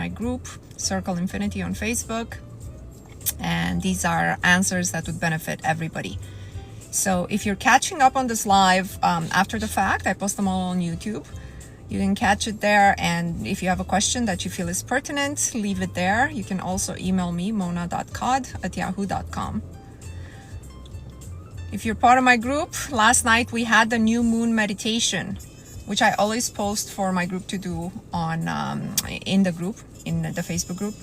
my group, Circle Infinity on Facebook. And these are answers that would benefit everybody. So if you're catching up on this live after the fact, I post them all on YouTube. You can catch it there. And if you have a question that you feel is pertinent, leave it there. You can also email me, mona.khad@yahoo.com. If you're part of my group, last night we had the new moon meditation, which I always post for my group to do on in the Facebook group.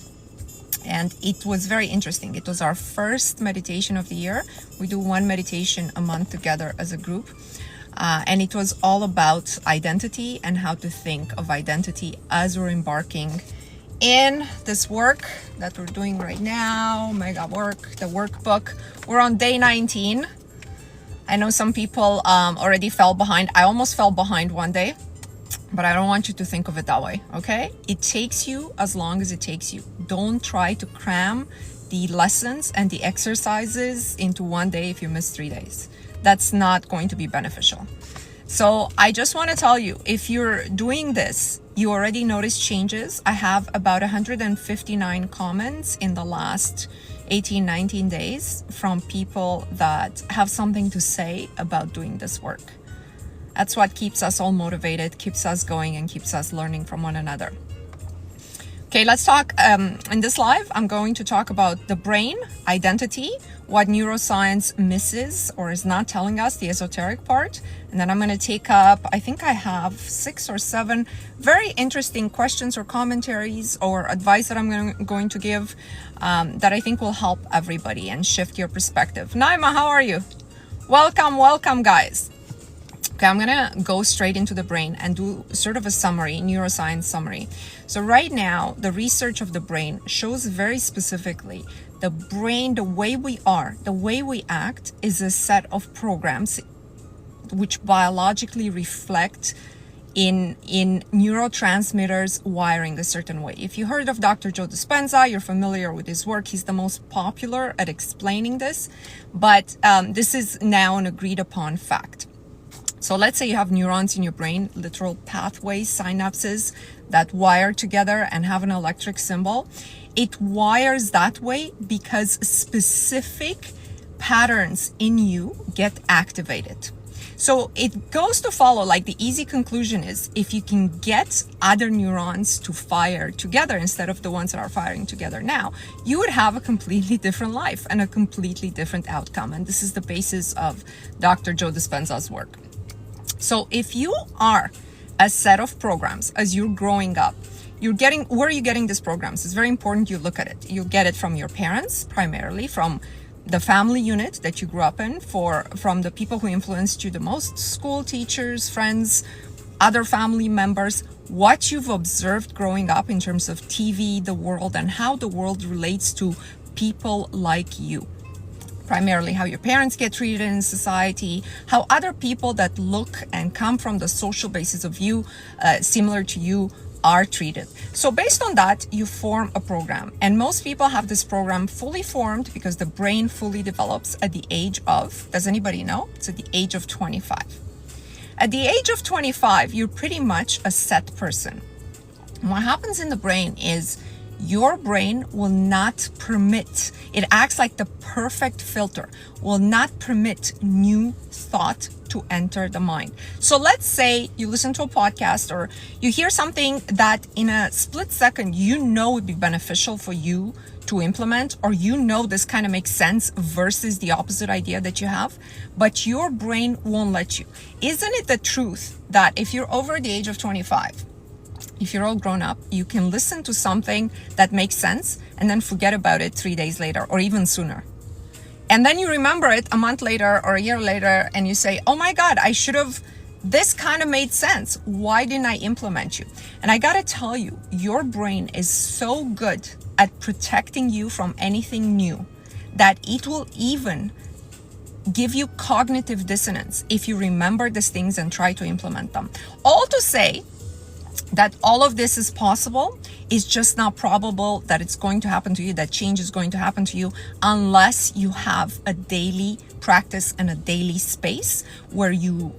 And it was very interesting. It was our first meditation of the year. We do one meditation a month together as a group. And it was all about identity and how to think of identity as we're embarking in this work that we're doing right now, mega work, the workbook. We're on day 19. I know some people already fell behind. I almost fell behind one day, but I don't want you to think of it that way, okay? It takes you as long as it takes you. Don't try to cram the lessons and the exercises into one day if you miss 3 days. That's not going to be beneficial. So I just want to tell you, if you're doing this, you already notice changes. I have about 159 comments in the last 18, 19 days from people that have something to say about doing this work. That's what keeps us all motivated, keeps us going, and keeps us learning from one another. Okay, let's talk. In this live, I'm going to talk about the brain, identity, what neuroscience misses or is not telling us, the esoteric part. And then I'm going to take up, I think I have 6 or 7 very interesting questions or commentaries or advice that I'm going to give that I think will help everybody and shift your perspective. Naima, how are you? Welcome, guys. Okay, I'm gonna go straight into the brain and do sort of a summary, neuroscience summary. So right now, the research of the brain shows very specifically the brain, the way we are, the way we act is a set of programs which biologically reflect in neurotransmitters wiring a certain way. If you heard of Dr. Joe Dispenza, you're familiar with his work. He's the most popular at explaining this, but this is now an agreed upon fact. So let's say you have neurons in your brain, literal pathways, synapses that wire together and have an electric symbol. It wires that way because specific patterns in you get activated. So it goes to follow, like the easy conclusion is, if you can get other neurons to fire together instead of the ones that are firing together now, you would have a completely different life and a completely different outcome. And this is the basis of Dr. Joe Dispenza's work. So if you are a set of programs as you're growing up, where are you getting these programs? It's very important you look at it. You get it from your parents, primarily from the family unit that you grew up in, from the people who influenced you the most, school teachers, friends, other family members, what you've observed growing up in terms of TV, the world, and how the world relates to people like you. Primarily how your parents get treated in society, how other people that look and come from the social basis of you, similar to you, are treated. So based on that, you form a program. And most people have this program fully formed because the brain fully develops at the age of, does anybody know? It's at the age of 25. At the age of 25, you're pretty much a set person. And what happens in the brain is your brain will not permit, it acts like the perfect filter, will not permit new thought to enter the mind. So let's say you listen to a podcast or you hear something that in a split second, you know would be beneficial for you to implement, or you know this kind of makes sense versus the opposite idea that you have, but your brain won't let you. Isn't it the truth that if you're over the age of 25, if you're all grown up, you can listen to something that makes sense and then forget about it 3 days later or even sooner? And then you remember it a month later or a year later and you say, oh my God, this kind of made sense. Why didn't I implement you? And I gotta tell you, your brain is so good at protecting you from anything new that it will even give you cognitive dissonance if you remember these things and try to implement them. All to say that all of this is possible. It's just not probable that it's going to happen to you, that change is going to happen to you, unless you have a daily practice and a daily space where you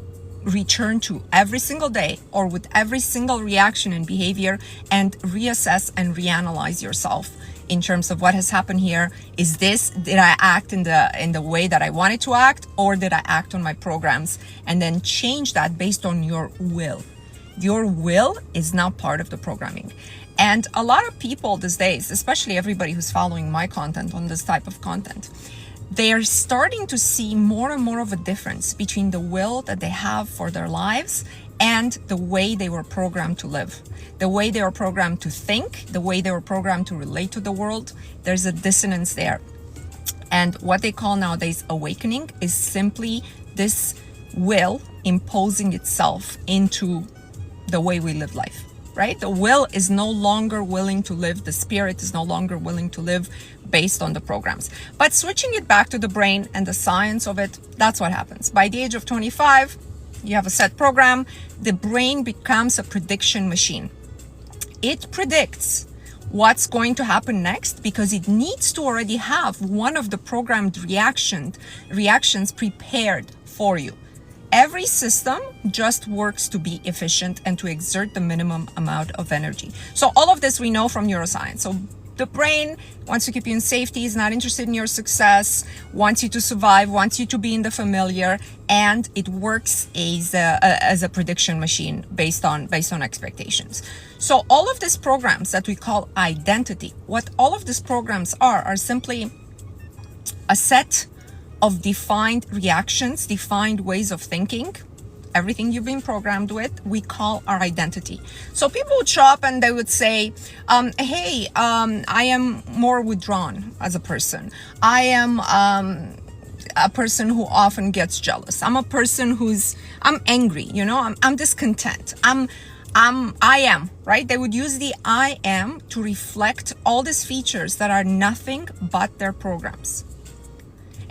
return to every single day or with every single reaction and behavior and reassess and reanalyze yourself in terms of what has happened here. Did I act in the way that I wanted to act, or did I act on my programs? And then change that based on your will. Your will is now part of the programming. And a lot of people these days, especially everybody who's following my content on this type of content, they are starting to see more and more of a difference between the will that they have for their lives and the way they were programmed to live, the way they were programmed to think, the way they were programmed to relate to the world. There's a dissonance there. And what they call nowadays awakening is simply this will imposing itself into the way we live life, right? The will is no longer willing to live. The spirit is no longer willing to live based on the programs. But switching it back to the brain and the science of it, that's what happens. By the age of 25, you have a set program. The brain becomes a prediction machine. It predicts what's going to happen next because it needs to already have one of the programmed reactions prepared for you. Every system just works to be efficient and to exert the minimum amount of energy. So all of this we know from neuroscience. So the brain wants to keep you in safety, is not interested in your success, wants you to survive, wants you to be in the familiar, and it works as a prediction machine based on expectations. So all of these programs that we call identity, what all of these programs are simply a set of defined reactions, defined ways of thinking. Everything you've been programmed with, we call our identity. So people would show up and they would say, hey, I am more withdrawn as a person. I am a person who often gets jealous. I'm a person I'm angry, I'm discontent. I am, right? They would use the I am to reflect all these features that are nothing but their programs.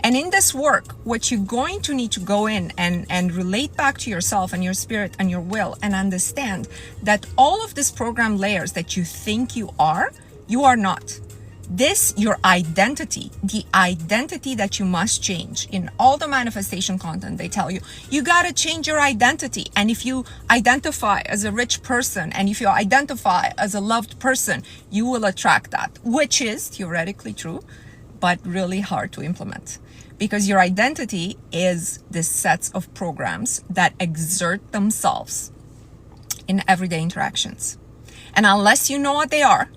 And in this work, what you're going to need to go in and relate back to yourself and your spirit and your will and understand that all of these program layers that you think you are not. This, your identity, the identity that you must change. In all the manifestation content, they tell you, you got to change your identity. And if you identify as a rich person and if you identify as a loved person, you will attract that, which is theoretically true, but really hard to implement. Because your identity is this sets of programs that exert themselves in everyday interactions. And unless you know what they are,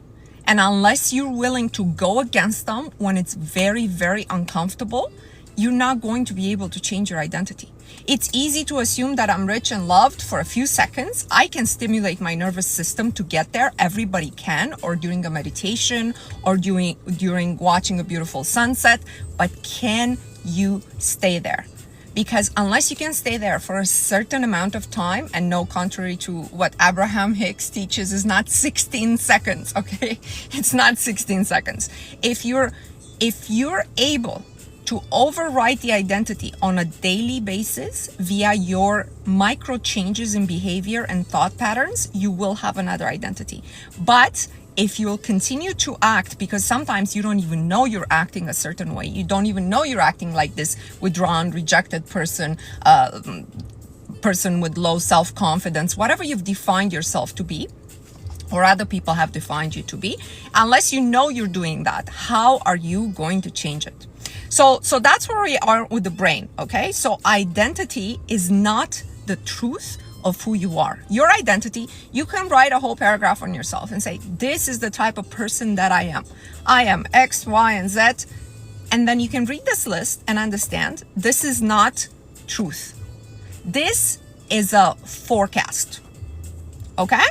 and unless you're willing to go against them when it's very, very uncomfortable, you're not going to be able to change your identity. It's easy to assume that I'm rich and loved for a few seconds. I can stimulate my nervous system to get there. Everybody can, or during a meditation, or during watching a beautiful sunset. But can you stay there? Because unless you can stay there for a certain amount of time, and no, contrary to what Abraham Hicks teaches, is not 16 seconds, okay? It's not 16 seconds. If you're able to override the identity on a daily basis via your micro changes in behavior and thought patterns, you will have another identity. But if you'll continue to act, because sometimes you don't even know you're acting a certain way, you don't even know you're acting like this withdrawn, rejected person, person with low self-confidence, whatever you've defined yourself to be, or other people have defined you to be, unless you know you're doing that, how are you going to change it? So that's where we are with the brain, okay? So identity is not the truth of who you are. Your identity, you can write a whole paragraph on yourself and say, this is the type of person that I am. I am X, Y, and Z. And then you can read this list and understand this is not truth. This is a forecast, okay?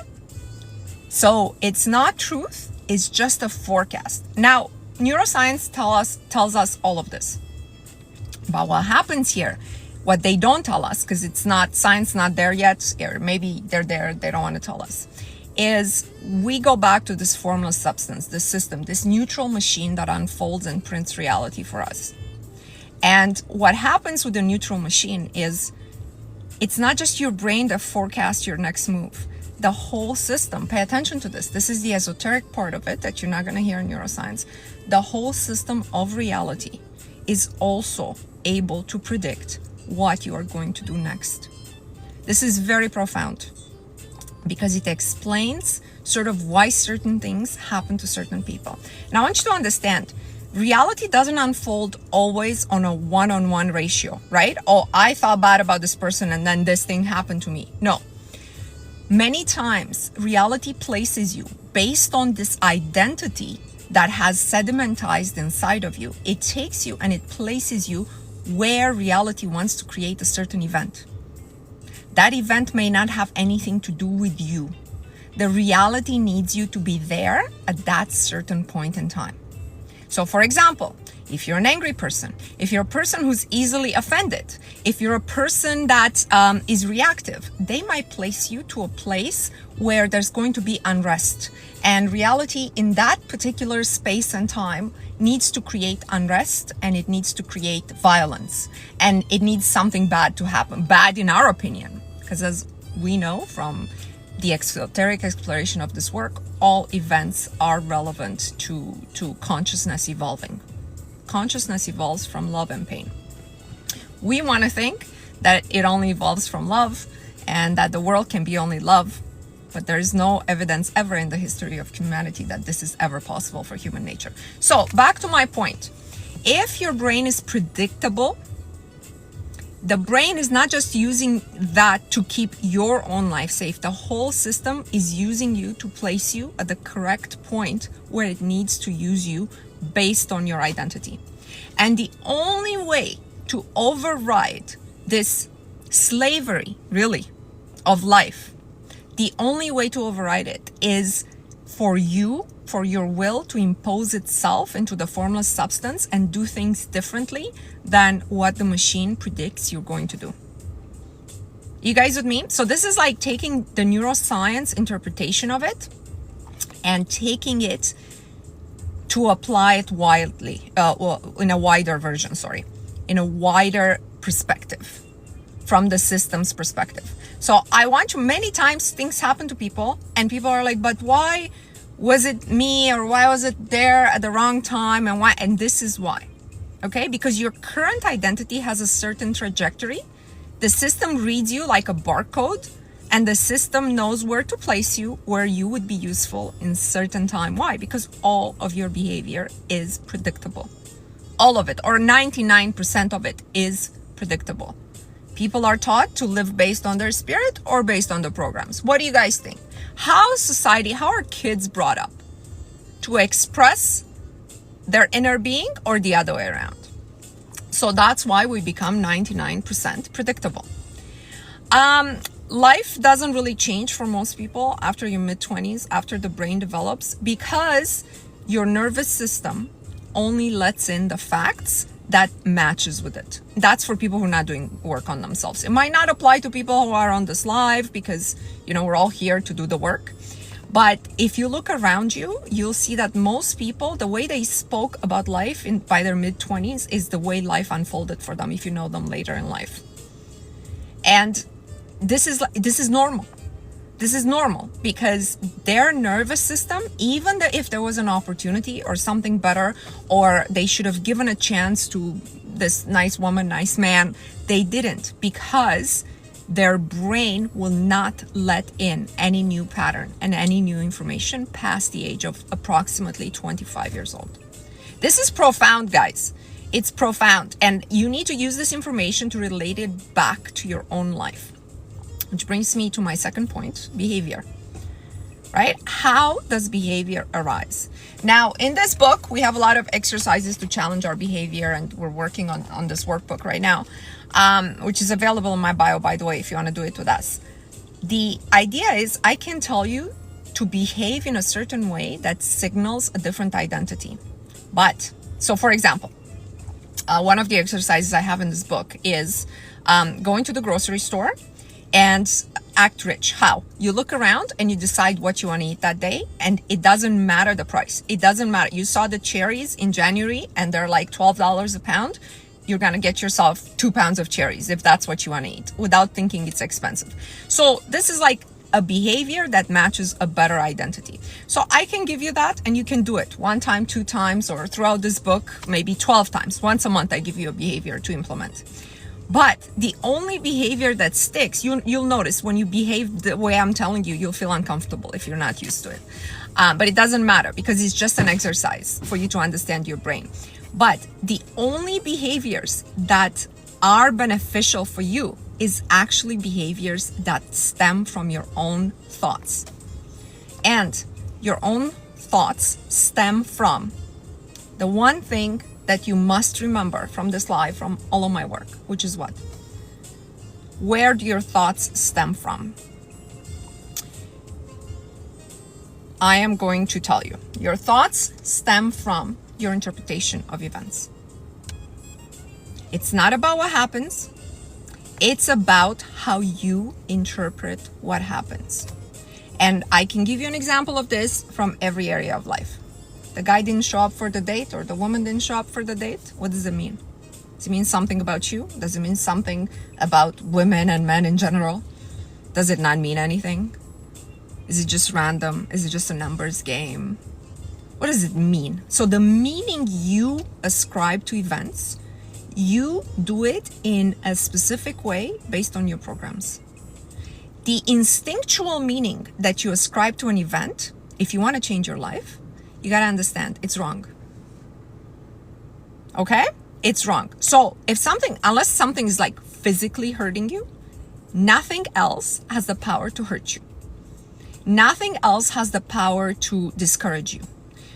So it's not truth, it's just a forecast. Now, neuroscience tells us all of this. But what happens here, what they don't tell us, because it's not science, not there yet, or maybe they're there, they don't want to tell us, is we go back to this formless substance, this system, this neutral machine that unfolds and prints reality for us. And what happens with the neutral machine is it's not just your brain that forecasts your next move. The whole system, pay attention to this. This is the esoteric part of it that you're not going to hear in neuroscience. The whole system of reality is also able to predict what you are going to do next. This is very profound because it explains sort of why certain things happen to certain people. And I want you to understand, reality doesn't unfold always on a one-on-one ratio, right? Oh, I thought bad about this person and then this thing happened to me. No. Many times, reality places you based on this identity that has sedimentized inside of you. It takes you and it places you where reality wants to create a certain event. That event may not have anything to do with you. The reality needs you to be there at that certain point in time. So for example, if you're an angry person, if you're a person who's easily offended, if you're a person that is reactive, they might place you to a place where there's going to be unrest. And reality in that particular space and time needs to create unrest, and it needs to create violence. And it needs something bad to happen, bad in our opinion. Because as we know from the esoteric exploration of this work, all events are relevant to consciousness evolving. Consciousness evolves from love and pain. We want to think that it only evolves from love and that the world can be only love, but there is no evidence ever in the history of humanity that this is ever possible for human nature. So back to my point. If your brain is predictable, the brain is not just using that to keep your own life safe. The whole system is using you to place you at the correct point where it needs to use you based on your identity. And the only way to override this slavery, really, of life, the only way to override it is for you, for your will to impose itself into the formless substance and do things differently than what the machine predicts you're going to do. You guys with me? So this is like taking the neuroscience interpretation of it and taking it to apply it widely, in a wider version, in a wider perspective, from the system's perspective. So I want to, many times things happen to people and people are like, but why was it me, or why was it there at the wrong time, and why? And this is why, okay? Because your current identity has a certain trajectory. The system reads you like a barcode, and the system knows where to place you, where you would be useful in certain time. Why? Because all of your behavior is predictable. All of it, or 99% of it, is predictable. People are taught to live based on their spirit or based on the programs. What do you guys think? How are kids brought up? To express their inner being or the other way around? So that's why we become 99% predictable. Life doesn't really change for most people after your mid-20s, after the brain develops, because your nervous system only lets in the facts that matches with it. That's for people who are not doing work on themselves. It might not apply to people who are on this live because, we're all here to do the work. But if you look around you, you'll see that most people, the way they spoke about life by their mid-20s is the way life unfolded for them if you know them later in life. And this is normal. This is normal because their nervous system, even if there was an opportunity or something better, or they should have given a chance to this nice woman, nice man, they didn't, because their brain will not let in any new pattern and any new information past the age of approximately 25 years old. This is profound, guys. It's profound. And you need to use this information to relate it back to your own life. Which brings me to my second point, behavior, right? How does behavior arise? Now, in this book, we have a lot of exercises to challenge our behavior, and we're working on this workbook right now, which is available in my bio, by the way, if you want to do it with us. The idea is I can tell you to behave in a certain way that signals a different identity. But, so for example, one of the exercises I have in this book is going to the grocery store and act rich. How? You look around and you decide what you want to eat that day, and it doesn't matter the price. It doesn't matter. You saw the cherries in January and they're like $12 a pound. You're going to get yourself 2 pounds of cherries if that's what you want to eat without thinking it's expensive. So this is like a behavior that matches a better identity. So I can give you that and you can do it 1 time, 2 times, or throughout this book, maybe 12 times. Once a month, I give you a behavior to implement. But the only behavior that sticks, you'll notice when you behave the way I'm telling you, you'll feel uncomfortable if you're not used to it. But it doesn't matter because it's just an exercise for you to understand your brain. But the only behaviors that are beneficial for you is actually behaviors that stem from your own thoughts. And your own thoughts stem from the one thing that you must remember from this live, from all of my work, which is what? Where do your thoughts stem from? I am going to tell you. Your thoughts stem from your interpretation of events. It's not about what happens. It's about how you interpret what happens. And I can give you an example of this from every area of life. The guy didn't show up for the date, or the woman didn't show up for the date. What does it mean? Does it mean something about you? Does it mean something about women and men in general? Does it not mean anything? Is it just random? Is it just a numbers game? What does it mean? So the meaning you ascribe to events, you do it in a specific way based on your programs. The instinctual meaning that you ascribe to an event, if you want to change your life, you got to understand it's wrong. Okay? It's wrong. So unless something is like physically hurting you, nothing else has the power to hurt you. Nothing else has the power to discourage you,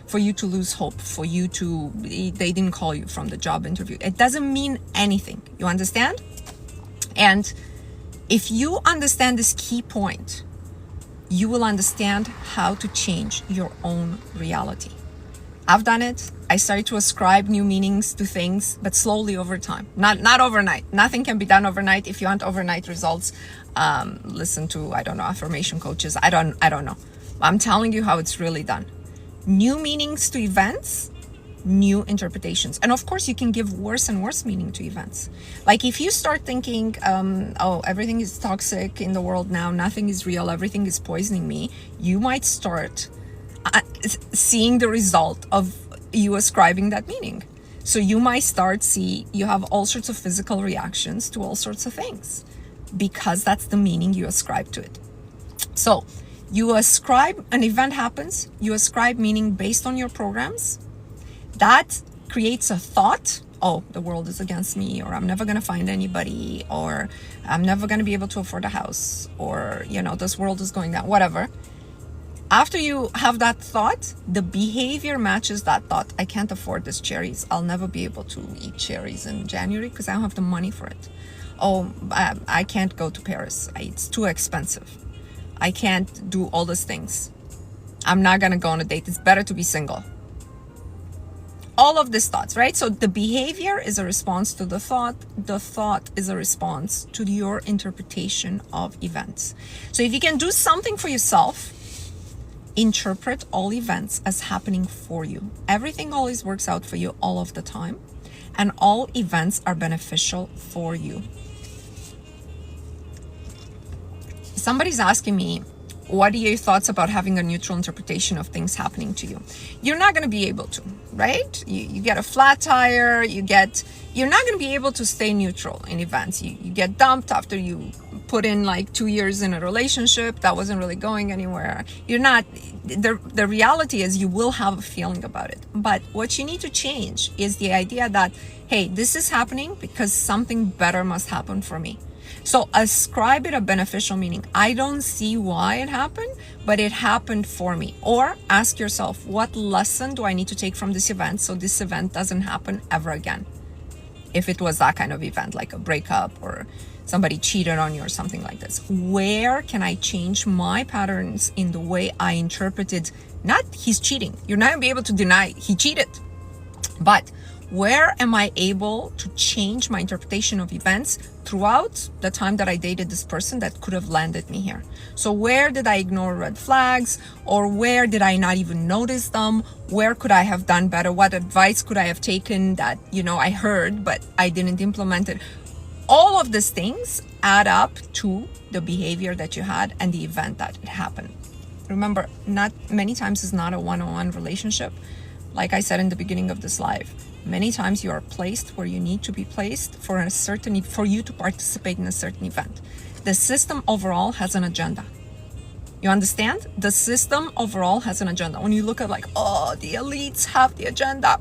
for you to lose hope, they didn't call you from the job interview. It doesn't mean anything. You understand? And if you understand this key point, you will understand how to change your own reality. I've done it. I started to ascribe new meanings to things, but slowly over time. Not overnight. Nothing can be done overnight. If you want overnight results, listen to, affirmation coaches. I don't know. I'm telling you how it's really done. New meanings to events, new interpretations. And of course, you can give worse and worse meaning to events. Like if you start thinking, everything is toxic in the world now, nothing is real, everything is poisoning me, you might start seeing the result of you ascribing that meaning. So you might you have all sorts of physical reactions to all sorts of things because that's the meaning you ascribe to it. So you ascribe, an event happens, you ascribe meaning based on your programs. That creates a thought, the world is against me, or I'm never going to find anybody, or I'm never going to be able to afford a house, or, this world is going down, whatever. After you have that thought, the behavior matches that thought. I can't afford these cherries. I'll never be able to eat cherries in January because I don't have the money for it. I can't go to Paris. It's too expensive. I can't do all these things. I'm not going to go on a date. It's better to be single. All of these thoughts, right? So the behavior is a response to the thought. The thought is a response to your interpretation of events. So if you can do something for yourself, interpret all events as happening for you. Everything always works out for you all of the time. And all events are beneficial for you. Somebody's asking me, what are your thoughts about having a neutral interpretation of things happening to you? You're not going to be able to, right? You get a flat tire, you're not going to be able to stay neutral in events. You get dumped after you put in like 2 years in a relationship that wasn't really going anywhere. The reality is you will have a feeling about it. But what you need to change is the idea that, hey, this is happening because something better must happen for me. So ascribe it a beneficial meaning. I don't see why it happened, but it happened for me. Or ask yourself, what lesson do I need to take from this event so this event doesn't happen ever again? If it was that kind of event, like a breakup or somebody cheated on you or something like this. Where can I change my patterns in the way I interpreted, not he's cheating. You're not going to be able to deny he cheated. But where am I able to change my interpretation of events throughout the time that I dated this person that could have landed me here? So where did I ignore red flags, or where did I not even notice them? Where could I have done better? What advice could I have taken that, I heard, but I didn't implement it? All of these things add up to the behavior that you had and the event that it happened. Remember, not many times is not a one-on-one relationship. like I said in the beginning of this live, many times you are placed where you need to be placed for you to participate in a certain event. The system overall has an agenda. You understand? The system overall has an agenda. When you look at like, oh, the elites have the agenda.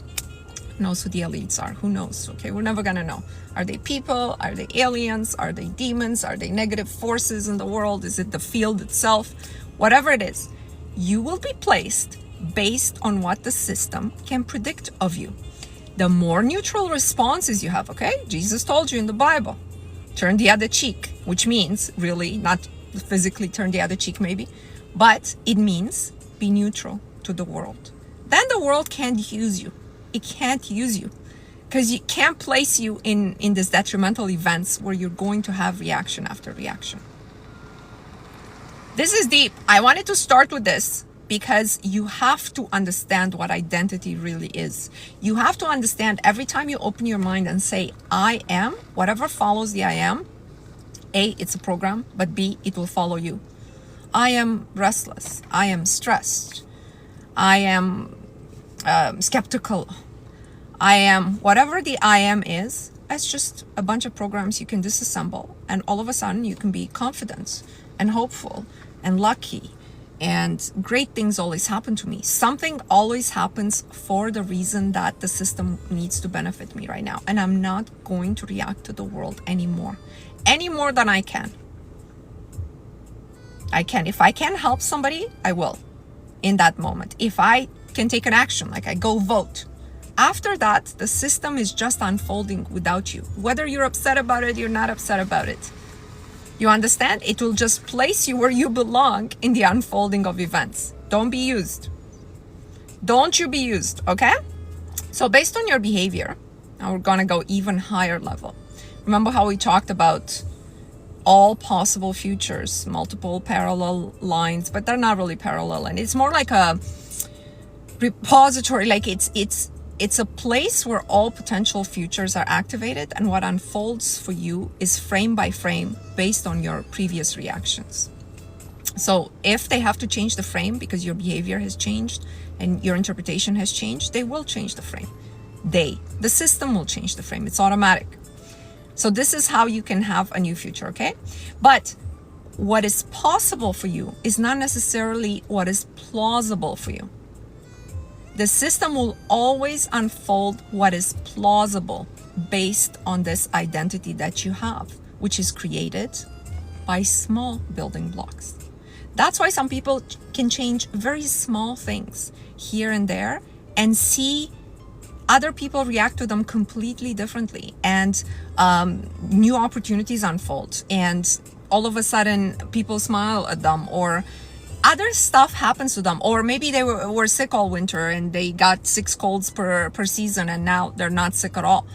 Who knows who the elites are? Who knows? Okay, we're never gonna know. Are they people? Are they aliens? Are they demons? Are they negative forces in the world? Is it the field itself? Whatever it is, you will be placed based on what the system can predict of you. The more neutral responses you have, okay? Jesus told you in the Bible, turn the other cheek, which means really not physically turn the other cheek maybe, but it means be neutral to the world. Then the world can't use you. It can't use you because it can't place you in these detrimental events where you're going to have reaction after reaction. This is deep. I wanted to start with this because you have to understand what identity really is. You have to understand every time you open your mind and say, I am, whatever follows the I am, A, it's a program, but B, it will follow you. I am restless. I am stressed. I am skeptical. I am, whatever the I am is, it's just a bunch of programs you can disassemble. And all of a sudden you can be confident and hopeful and lucky. And great things always happen to me. Something always happens for the reason that the system needs to benefit me right now. And I'm not going to react to the world anymore. Any more than I can. I can. If I can help somebody, I will. In that moment. If I can take an action, like I go vote. After that, the system is just unfolding without you. Whether you're upset about it, you're not upset about it. You understand? It will just place you where you belong in the unfolding of events. Don't be used. Don't you be used, okay? So based on your behavior, now we're gonna go even higher level. Remember how we talked about all possible futures, multiple parallel lines, but they're not really parallel. And it's more like a repository, like it's a place where all potential futures are activated, and what unfolds for you is frame by frame based on your previous reactions. So if they have to change the frame because your behavior has changed and your interpretation has changed, they will change the frame. The system will change the frame. It's automatic. So this is how you can have a new future, okay? But what is possible for you is not necessarily what is plausible for you. The system will always unfold what is plausible based on this identity that you have, which is created by small building blocks. That's why some people can change very small things here and there and see other people react to them completely differently, and new opportunities unfold, and all of a sudden people smile at them, or other stuff happens to them, or maybe they were sick all winter and they got 6 colds per season and now they're not sick at all.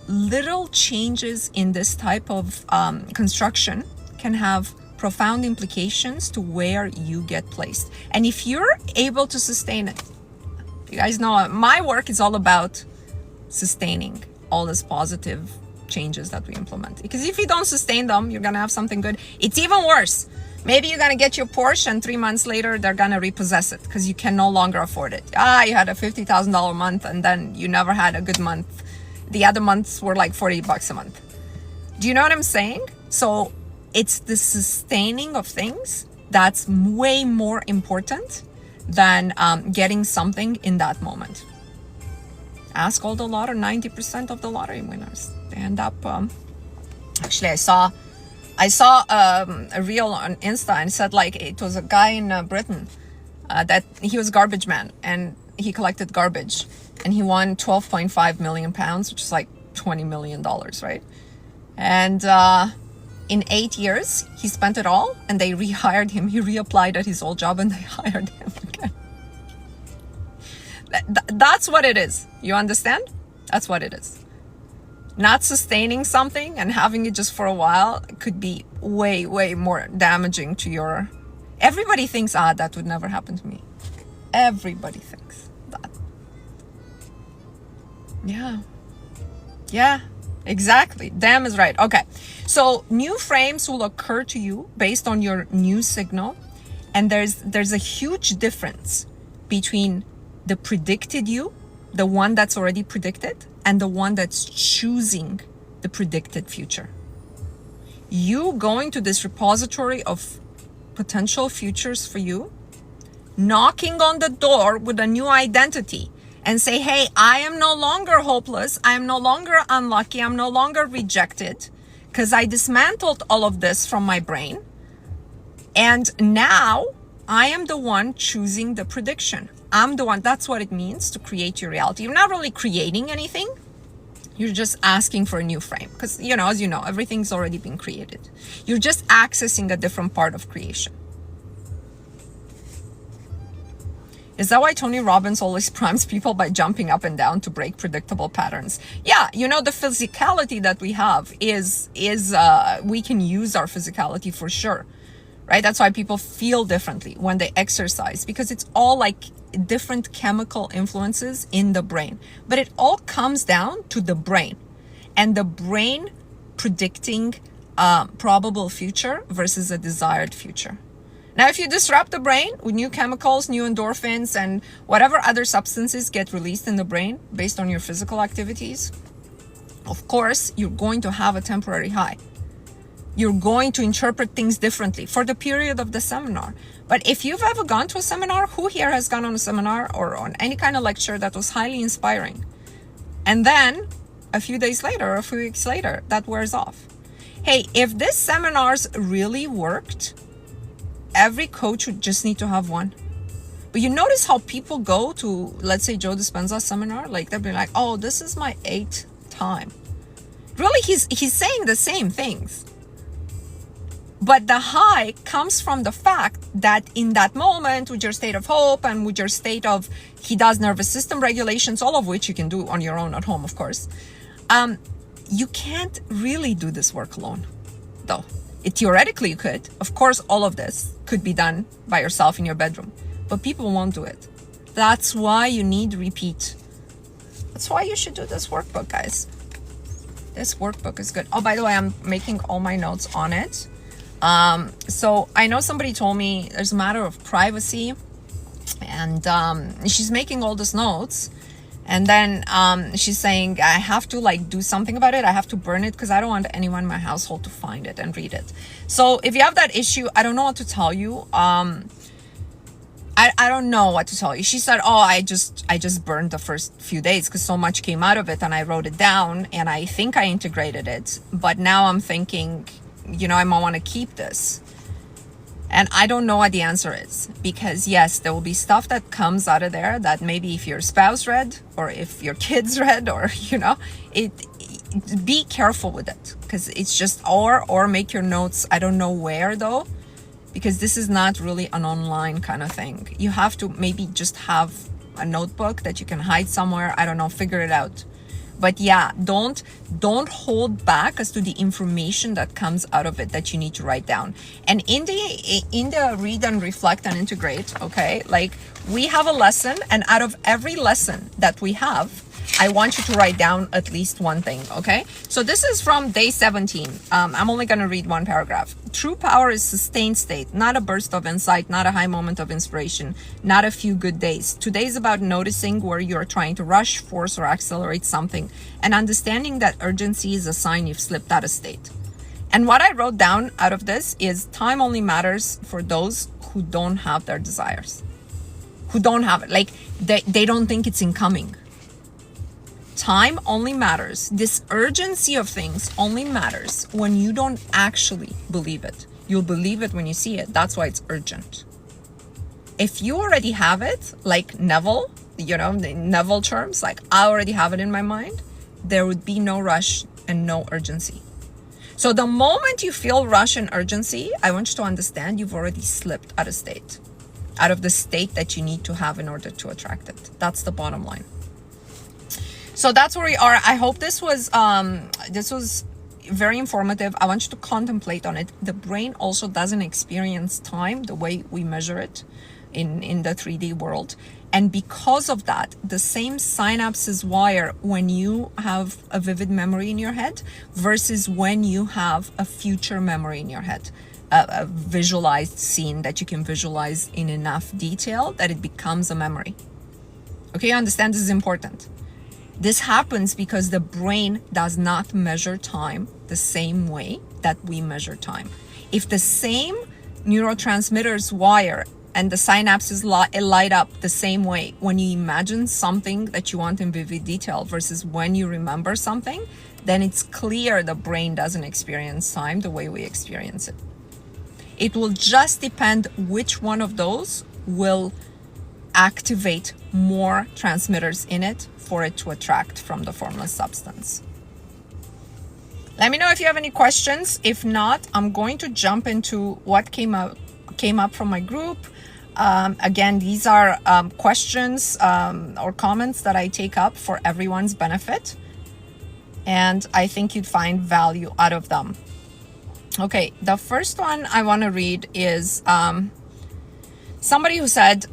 Little changes in this type of construction can have profound implications to where you get placed. And if you're able to sustain it, you guys know my work is all about sustaining all these positive changes that we implement. Because if you don't sustain them, you're gonna have something good. It's even worse. Maybe you're gonna get your Porsche and 3 months later they're gonna repossess it because you can no longer afford it. You had a $50,000 month and then you never had a good month. The other months were like $40 a month. Do you know what I'm saying? So it's the sustaining of things that's way more important than getting something in that moment. Ask all the lottery, 90% of the lottery winners. They end up, actually I saw a reel on Insta and said like it was a guy in Britain that he was a garbage man and he collected garbage and he won 12.5 million pounds, which is like $20 million, right? And in 8 years, he spent it all and they rehired him. He reapplied at his old job and they hired him again. That's what it is. You understand? That's what it is. Not sustaining something and having it just for a while could be way, way more damaging to your... Everybody thinks, that would never happen to me. Everybody thinks that. Yeah, exactly. Damn is right. Okay. So new frames will occur to you based on your new signal. And there's a huge difference between the predicted you, the one that's already predicted, and the one that's choosing the predicted future. You going to this repository of potential futures for you, knocking on the door with a new identity and say, hey, I am no longer hopeless. I am no longer unlucky. I'm no longer rejected because I dismantled all of this from my brain. And now I am the one choosing the prediction. I'm the one. That's what it means to create your reality. You're not really creating anything. You're just asking for a new frame because, as you know, everything's already been created. You're just accessing a different part of creation. Is that why Tony Robbins always primes people by jumping up and down to break predictable patterns? Yeah, the physicality that we have is we can use our physicality for sure, right? That's why people feel differently when they exercise, because it's all like different chemical influences in the brain. But it all comes down to the brain, and the brain predicting probable future versus a desired future. Now, if you disrupt the brain with new chemicals, new endorphins, and whatever other substances get released in the brain based on your physical activities, of course, you're going to have a temporary high. You're going to interpret things differently for the period of the seminar. But if you've ever gone to a seminar, who here has gone on a seminar or on any kind of lecture that was highly inspiring? And then a few days later, or a few weeks later, that wears off. Hey, if this seminars really worked, every coach would just need to have one. But you notice how people go to, let's say, Joe Dispenza's seminar, like they'll be like, oh, this is my 8th time. Really, he's saying the same things. But the high comes from the fact that in that moment, with your state of hope and with your state of, he does nervous system regulations, all of which you can do on your own at home, of course. You can't really do this work alone, though. Theoretically, you could. Of course, all of this could be done by yourself in your bedroom, but people won't do it. That's why you need repeat. That's why you should do this workbook, guys. This workbook is good. Oh, by the way, I'm making all my notes on it. So I know somebody told me there's a matter of privacy, and she's making all these notes. And then she's saying, I have to do something about it. I have to burn it because I don't want anyone in my household to find it and read it. So if you have that issue, I don't know what to tell you. I don't know what to tell you. She said, oh, I just burned the first few days because so much came out of it and I wrote it down and I think I integrated it. But now I'm thinking, I might want to keep this. And I don't know what the answer is, because yes, there will be stuff that comes out of there that maybe if your spouse read or if your kids read, or be careful with it, because it's just or make your notes. I don't know where though, because this is not really an online kind of thing. You have to maybe just have a notebook that you can hide somewhere. I don't know, figure it out. But yeah, don't hold back as to the information that comes out of it that you need to write down. And in the read and reflect and integrate, okay, we have a lesson, and out of every lesson that we have, I want you to write down at least one thing, okay? So this is from day 17. I'm only going to read one paragraph. True power is sustained state, not a burst of insight, not a high moment of inspiration, not a few good days. Today is about noticing where you're trying to rush, force, or accelerate something, and understanding that urgency is a sign you've slipped out of state. And what I wrote down out of this is time only matters for those who don't have their desires, who don't have it. They don't think it's incoming. Time only matters. This urgency of things only matters when you don't actually believe it. You'll believe it when you see it. That's why it's urgent. If you already have it, like Neville, the Neville terms, I already have it in my mind, there would be no rush and no urgency. So the moment you feel rush and urgency, I want you to understand you've already slipped out of the state that you need to have in order to attract it. That's the bottom line. So that's where we are. I hope this was very informative. I want you to contemplate on it. The brain also doesn't experience time the way we measure it in the 3D world. And because of that, the same synapses wire when you have a vivid memory in your head versus when you have a future memory in your head, a visualized scene that you can visualize in enough detail that it becomes a memory. Okay, you understand this is important. This happens because the brain does not measure time the same way that we measure time. If the same neurotransmitters wire and the synapses light up the same way when you imagine something that you want in vivid detail versus when you remember something, then it's clear the brain doesn't experience time the way we experience it. It will just depend which one of those will activate more transmitters in it for it to attract from the formless substance. Let me know if you have any questions. If not, I'm going to jump into what came up from my group. Again, these are questions or comments that I take up for everyone's benefit, and I think you'd find value out of them. Okay, the first one I want to read is somebody who said,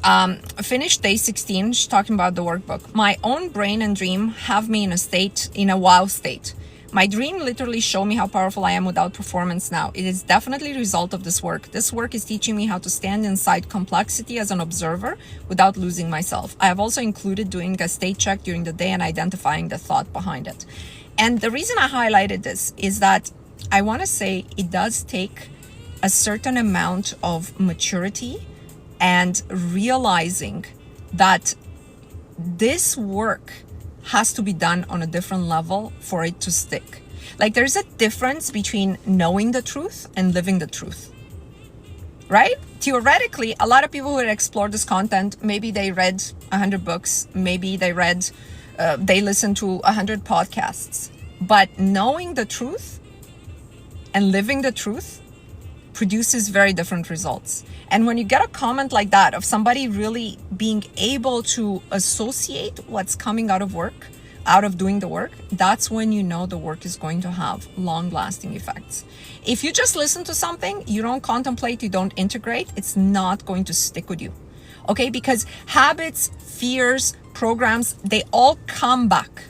finished day 16, she's talking about the workbook. My own brain and dream have me in a wow state. My dream literally showed me how powerful I am without performance now. It is definitely a result of this work. This work is teaching me how to stand inside complexity as an observer without losing myself. I have also included doing a state check during the day and identifying the thought behind it. And the reason I highlighted this is that I want to say it does take a certain amount of maturity and realizing that this work has to be done on a different level for it to stick. Like, there's a difference between knowing the truth and living the truth, right? Theoretically, a lot of people who explore this content, maybe they read 100 books, maybe they listened to 100 podcasts, but knowing the truth and living the truth produces very different results. And when you get a comment like that of somebody really being able to associate what's coming out of doing the work, that's when you know the work is going to have long-lasting effects. If you just listen to something, you don't contemplate, you don't integrate, it's not going to stick with you. Okay, because habits, fears, programs, they all come back,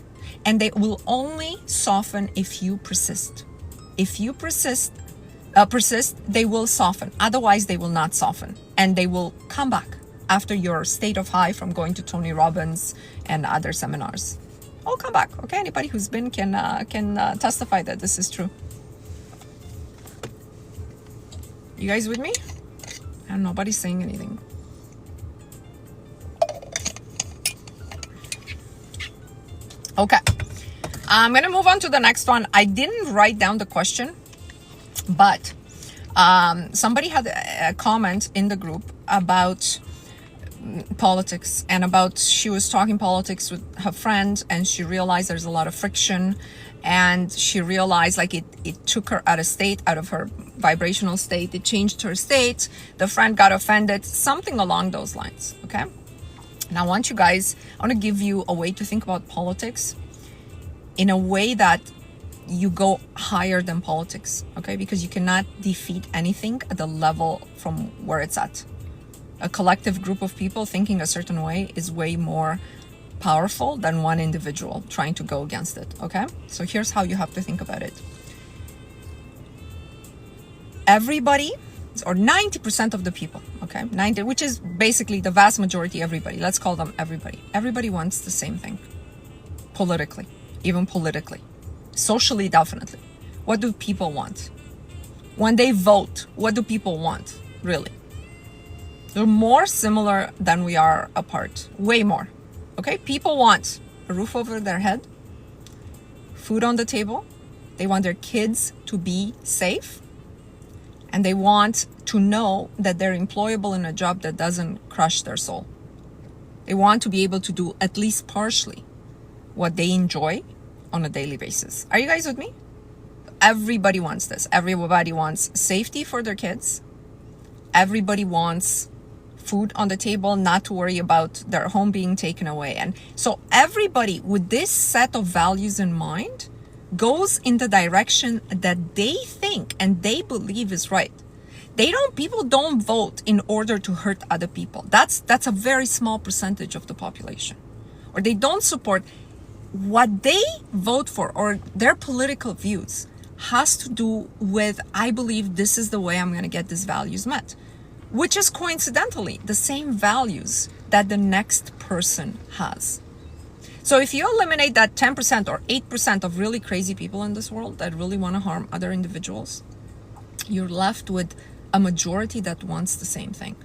and they will only soften if you persist. If you persist, they will soften. Otherwise, they will not soften, and they will come back after your state of high from going to Tony Robbins and other seminars. I'll come back. Okay, anybody who's been can testify that this is true. You guys with me? And nobody's saying anything. Okay, I'm gonna move on to the next one. I didn't write down the question, but somebody had a comment in the group about politics and about, she was talking politics with her friend and she realized there's a lot of friction, and she realized like it took her out of her vibrational state. It changed her state. The friend got offended, something along those lines. Okay. And I want to give you a way to think about politics in a way that you go higher than politics, okay? Because you cannot defeat anything at the level from where it's at. A collective group of people thinking a certain way is way more powerful than one individual trying to go against it, okay? So here's how you have to think about it. Everybody, or 90% of the people, okay? 90, which is basically the vast majority, everybody. Let's call them everybody. Everybody wants the same thing. Politically, even politically. Socially, definitely. What do people want? When they vote, what do people want, really? They're more similar than we are apart. Way more. Okay? People want a roof over their head, food on the table. They want their kids to be safe. And they want to know that they're employable in a job that doesn't crush their soul. They want to be able to do at least partially what they enjoy on a daily basis. Are you guys with me? Everybody wants this. Everybody wants safety for their kids. Everybody wants food on the table, not to worry about their home being taken away. And so everybody with this set of values in mind goes in the direction that they think and they believe is right. People don't vote in order to hurt other people. That's a very small percentage of the population. Or they don't support what they vote for, or their political views has to do with, I believe this is the way I'm going to get these values met, which is coincidentally the same values that the next person has. So if you eliminate that 10% or 8% of really crazy people in this world that really want to harm other individuals, you're left with a majority that wants the same thing.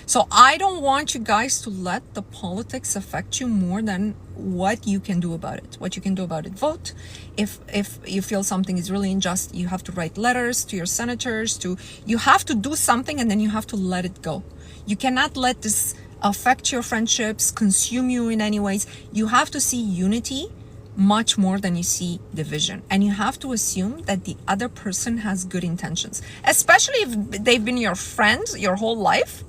So I don't want you guys to let the politics affect you more than what you can do about it. What you can do about it, vote. If you feel something is really unjust, you have to write letters to your senators, you have to do something, and then you have to let it go. You cannot let this affect your friendships, consume you in any ways. You have to see unity much more than you see division. And you have to assume that the other person has good intentions, especially if they've been your friends your whole life.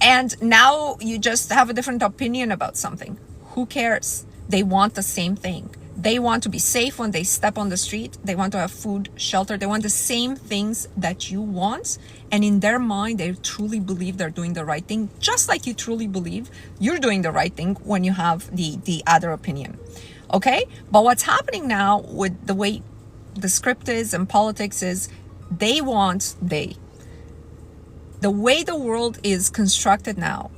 And now you just have a different opinion about something. Who cares? They want the same thing. They want to be safe when they step on the street. They want to have food, shelter. They want the same things that you want. And in their mind, they truly believe they're doing the right thing, just like you truly believe you're doing the right thing when you have the other opinion. Okay? But what's happening now with the way the script is and politics is, the way the world is constructed now,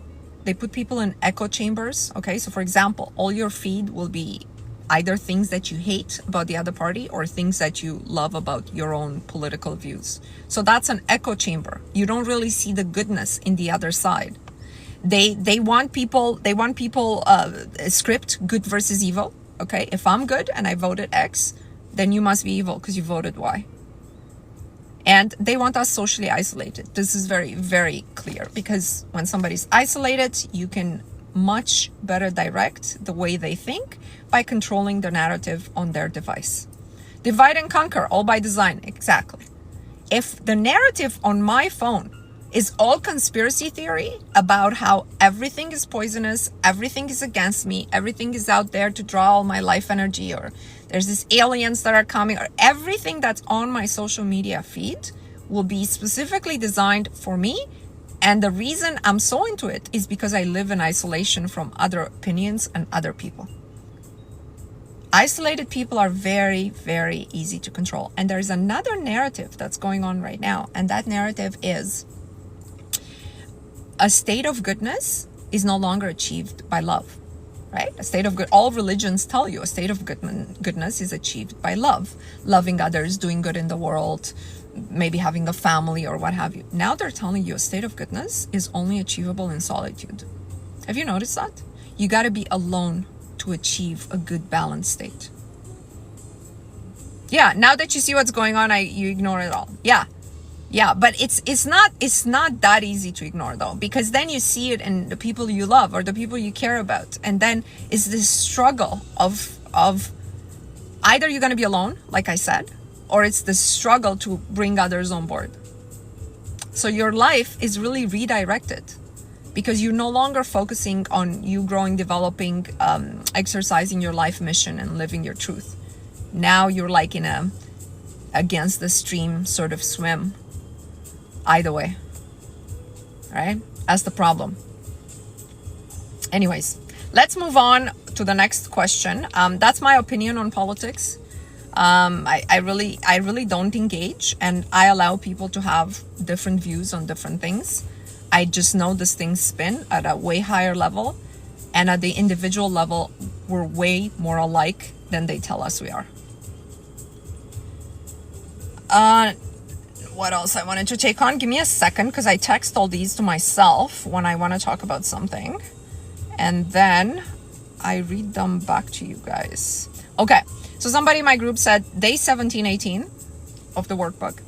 they put people in echo chambers. Okay, so for example, all your feed will be either things that you hate about the other party or things that you love about your own political views. So that's an echo chamber. You don't really see the goodness in the other side. They want people script good versus evil. Okay, if I'm good and I voted X, then you must be evil because you voted Y. And they want us socially isolated. This is very, very clear, because when somebody's isolated, you can much better direct the way they think by controlling the narrative on their device. Divide and conquer, all by design, exactly. If the narrative on my phone is all conspiracy theory about how everything is poisonous, everything is against me, everything is out there to draw all my life energy, or there's these aliens that are coming, or everything that's on my social media feed will be specifically designed for me. And the reason I'm so into it is because I live in isolation from other opinions and other people. Isolated people are very, very easy to control. And there's another narrative that's going on right now. And that narrative is a state of goodness is no longer achieved by love, right? A state of good. All religions tell you a state of goodness is achieved by love, loving others, doing good in the world, maybe having a family or what have you. Now they're telling you a state of goodness is only achievable in solitude. Have you noticed that? You got to be alone to achieve a good balanced state. Yeah, now that you see what's going on, you ignore it all. Yeah, but it's not that easy to ignore though, because then you see it in the people you love or the people you care about, and then it's this struggle of either you're going to be alone, like I said, or it's the struggle to bring others on board. So your life is really redirected because you're no longer focusing on you growing, developing, exercising your life mission and living your truth. Now you're like in a against the stream sort of swim either way, right? That's the problem. Anyways, let's move on to the next question. That's my opinion on politics. I really don't engage, and I allow people to have different views on different things. I just know this things spin at a way higher level, and at the individual level, we're way more alike than they tell us we are. What else I wanted to take on? Give me a second, because I text all these to myself when I want to talk about something, and then I read them back to you guys. Okay, so somebody in my group said, day 17-18 of the workbook,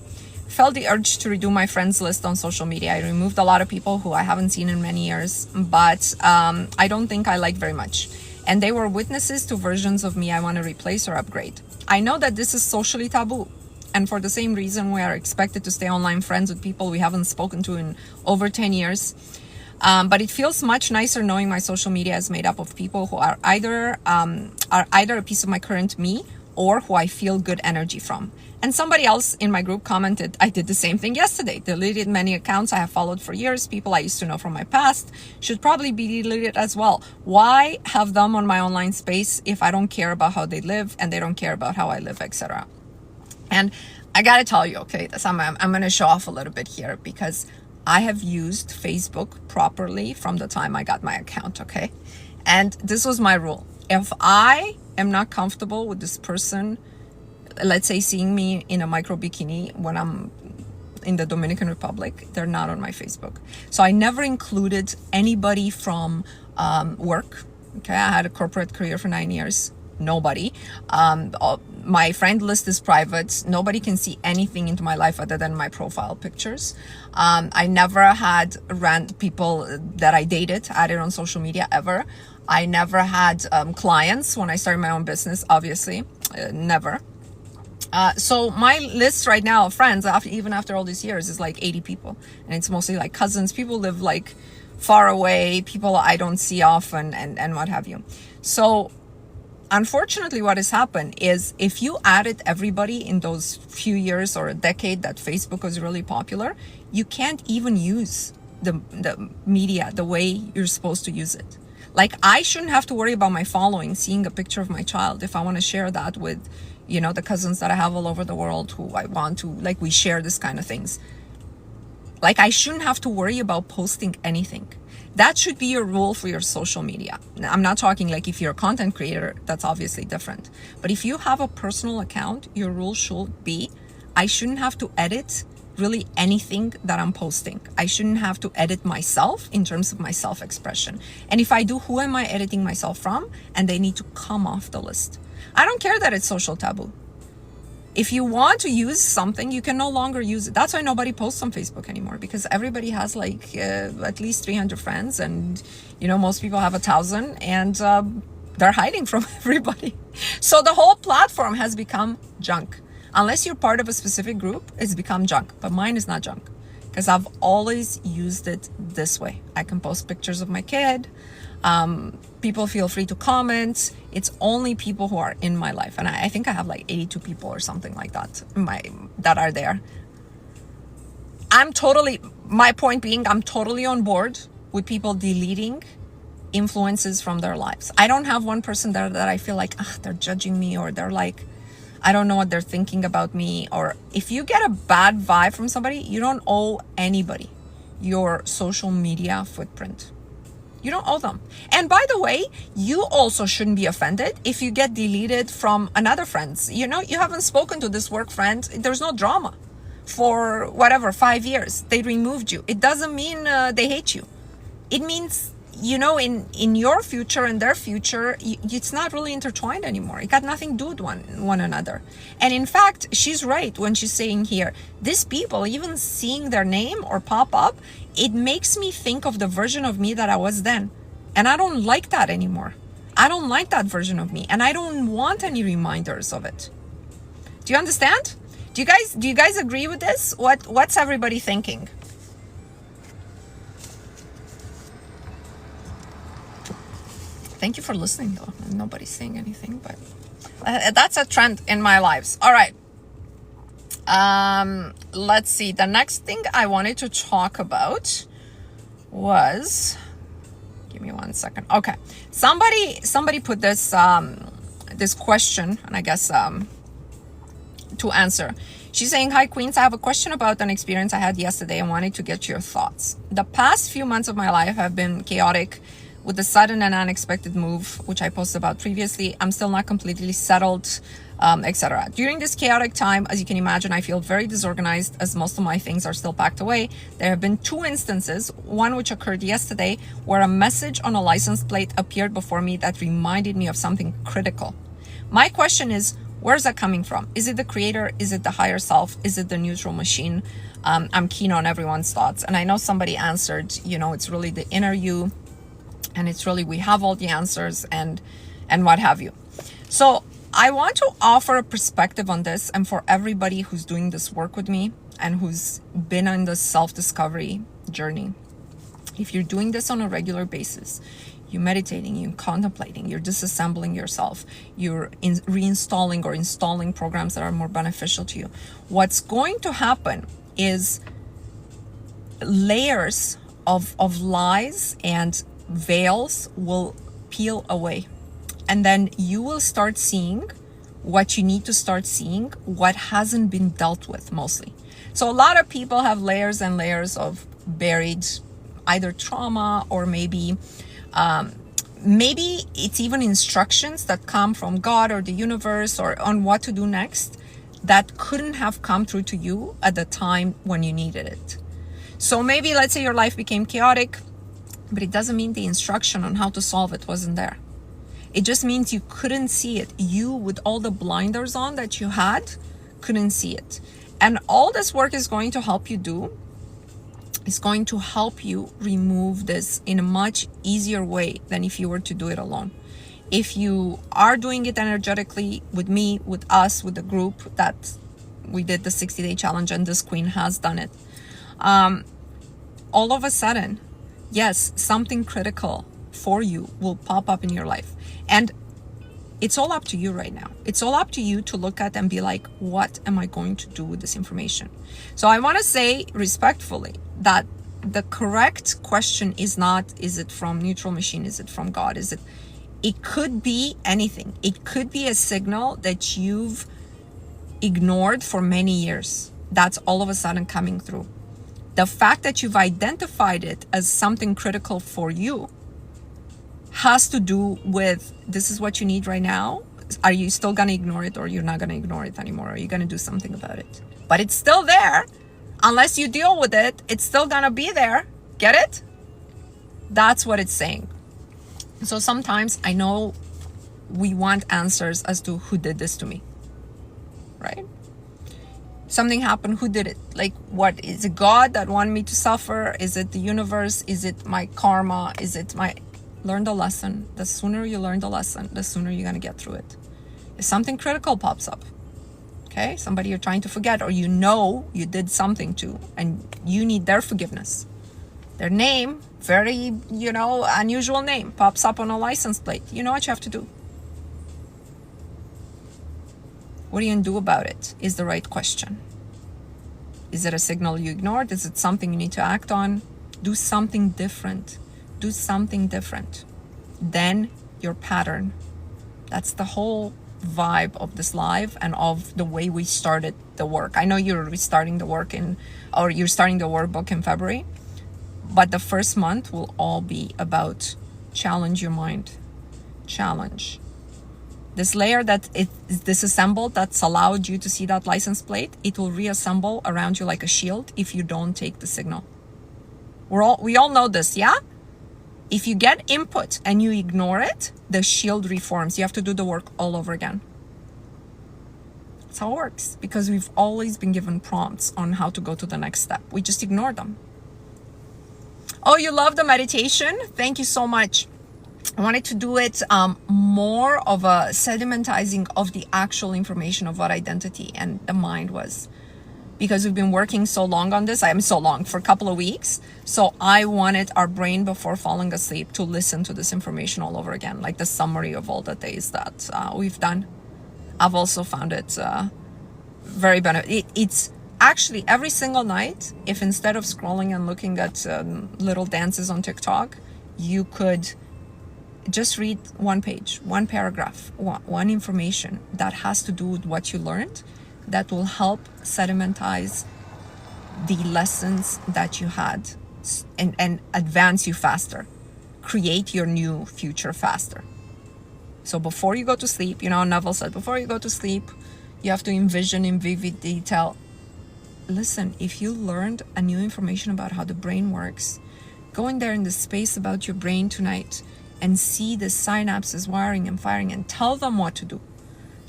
felt the urge to redo my friends list on social media. I removed a lot of people who I haven't seen in many years, but I don't think I like very much. And they were witnesses to versions of me I want to replace or upgrade. I know that this is socially taboo. And for the same reason, we are expected to stay online friends with people we haven't spoken to in over 10 years. But it feels much nicer knowing my social media is made up of people who are either a piece of my current me or who I feel good energy from. And somebody else in my group commented, I did the same thing yesterday. Deleted many accounts I have followed for years. People I used to know from my past should probably be deleted as well. Why have them on my online space if I don't care about how they live and they don't care about how I live, etc.? And I gotta tell you, okay, I'm gonna show off a little bit here, because I have used Facebook properly from the time I got my account, okay? And this was my rule. If I am not comfortable with this person, let's say seeing me in a micro bikini when I'm in the Dominican Republic, they're not on my Facebook. So I never included anybody from work. Okay, I had a corporate career for 9 years. Nobody. My friend list is private. Nobody can see anything into my life other than my profile pictures. I never had people that I dated added on social media ever. I never had clients when I started my own business, obviously. Never. So my list right now of friends, even after all these years, is like 80 people. And it's mostly like cousins. People live like far away, people I don't see often, and what have you. So unfortunately, what has happened is if you added everybody in those few years or a decade that Facebook was really popular, you can't even use the media the way you're supposed to use it. Like, I shouldn't have to worry about my following, seeing a picture of my child if I want to share that with, you know, the cousins that I have all over the world who I want to, like, we share this kind of things. Like, I shouldn't have to worry about posting anything. That should be your rule for your social media. I'm not talking like if you're a content creator, that's obviously different. But if you have a personal account, your rule should be, I shouldn't have to edit really anything that I'm posting. I shouldn't have to edit myself in terms of my self-expression. And if I do, who am I editing myself from? And they need to come off the list. I don't care that it's social taboo. If you want to use something, you can no longer use it. That's why nobody posts on Facebook anymore, because everybody has like at least 300 friends, and you know, most people have 1,000, and they're hiding from everybody. So the whole platform has become junk. Unless you're part of a specific group, it's become junk. But mine is not junk, because I've always used it this way. I can post pictures of my kid. People feel free to comment. It's only people who are in my life. And I think I have like 82 people or something like that that are there. My point being, I'm totally on board with people deleting influences from their lives. I don't have one person there that I feel like, they're judging me, or they're like, I don't know what they're thinking about me. Or if you get a bad vibe from somebody, you don't owe anybody your social media footprint. You don't owe them. And by the way, you also shouldn't be offended if you get deleted from another friend's. You know, you haven't spoken to this work friend. There's no drama. For whatever, 5 years, they removed you. It doesn't mean they hate you. It means, you know, in your future and their future, it's not really intertwined anymore. It got nothing to do with one another. And in fact, she's right when she's saying here, these people, even seeing their name or pop up, it makes me think of the version of me that I was then. And I don't like that anymore. I don't like that version of me. And I don't want any reminders of it. Do you understand? Do you guys agree with this? What's everybody thinking? Thank you for listening, though. Nobody's saying anything, but that's a trend in my lives. All right. Let's see. The next thing I wanted to talk about was, give me 1 second. Okay. Somebody put this, this question, and I guess, to answer. She's saying, hi Queens, I have a question about an experience I had yesterday and wanted to get your thoughts. The past few months of my life have been chaotic with the sudden and unexpected move, which I posted about previously. I'm still not completely settled, etc. During this chaotic time, as you can imagine, I feel very disorganized as most of my things are still packed away. There have been 2 instances, one which occurred yesterday, where a message on a license plate appeared before me that reminded me of something critical. My question is, where's that coming from? Is it the creator? Is it the higher self? Is it the neutral machine? I'm keen on everyone's thoughts. And I know somebody answered, you know, it's really the inner you, and it's really, we have all the answers and what have you. So I want to offer a perspective on this, and for everybody who's doing this work with me and who's been on the self-discovery journey. If you're doing this on a regular basis, you're meditating, you're contemplating, you're disassembling yourself, you're reinstalling or installing programs that are more beneficial to you, what's going to happen is layers of lies and veils will peel away, and then you will start seeing what you need to start seeing, what hasn't been dealt with mostly. So a lot of people have layers and layers of buried either trauma, or maybe maybe it's even instructions that come from God or the universe or on what to do next that couldn't have come through to you at the time when you needed it. So maybe, let's say your life became chaotic, but it doesn't mean the instruction on how to solve it wasn't there. It just means you couldn't see it. You, with all the blinders on that you had, couldn't see it. And all this work is going to help you do is going to help you remove this in a much easier way than if you were to do it alone. If you are doing it energetically with me, with us, with the group that we did the 60-day challenge, and this queen has done it, all of a sudden, yes, something critical for you will pop up in your life. And it's all up to you right now. It's all up to you to look at and be like, what am I going to do with this information? So I want to say respectfully that the correct question is not, is it from neutral machine? Is it from God? It could be anything. It could be a signal that you've ignored for many years. That's all of a sudden coming through. The fact that you've identified it as something critical for you has to do with, this is what you need right now. Are you still going to ignore it, or you're not going to ignore it anymore? Are you going to do something about it? But it's still there. Unless you deal with it, it's still going to be there. Get it? That's what it's saying. So sometimes I know we want answers as to who did this to me, right? Something happened. Who did it? Like, what is it? God that wanted me to suffer? Is it the universe? Is it my karma? Is it my... Learn the lesson. The sooner you learn the lesson, the sooner you're going to get through it. If something critical pops up, okay, somebody you're trying to forget, or you know you did something to, and you need their forgiveness. Their name, very, unusual name, pops up on a license plate. You know what you have to do. What are you going to do about it is the right question. Is it a signal you ignored? Is it something you need to act on? Do something different. Do something different than your pattern. That's the whole vibe of this live and of the way we started the work. I know you're restarting the work you're starting the workbook in February, but the first month will all be about challenge your mind. Challenge. This layer that is disassembled, that's allowed you to see that license plate, it will reassemble around you like a shield if you don't take the signal. We all know this, yeah? If you get input and you ignore it, the shield reforms. You have to do the work all over again. That's how it works, because we've always been given prompts on how to go to the next step. We just ignore them. Oh, you love the meditation? Thank you so much. I wanted to do it more of a sedimentizing of the actual information of what identity and the mind was. Because we've been working so long on this, for a couple of weeks. So I wanted our brain before falling asleep to listen to this information all over again, like the summary of all the days that we've done. I've also found it very beneficial. It's actually every single night, if instead of scrolling and looking at little dances on TikTok, you could just read one page, one paragraph, one information that has to do with what you learned, that will help sedimentize the lessons that you had and advance you faster, create your new future faster. So before you go to sleep, Neville said, before you go to sleep, you have to envision in vivid detail. Listen, if you learned a new information about how the brain works, go in there in the space about your brain tonight and see the synapses wiring and firing, and tell them what to do.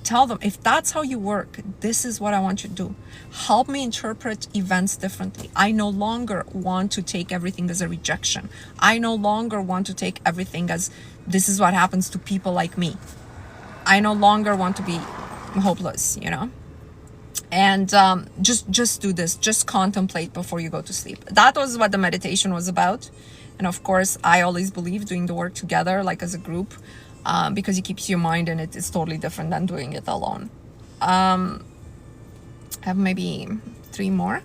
Tell them, if that's how you work, this is what I want you to do. Help me interpret events differently. I no longer want to take everything as a rejection. I no longer want to take everything as this is what happens to people like me. I no longer want to be hopeless, And just do this. Just contemplate before you go to sleep. That was what the meditation was about. And of course, I always believe doing the work together, like as a group, because it keeps your mind in it. It's totally different than doing it alone. I have maybe 3 more.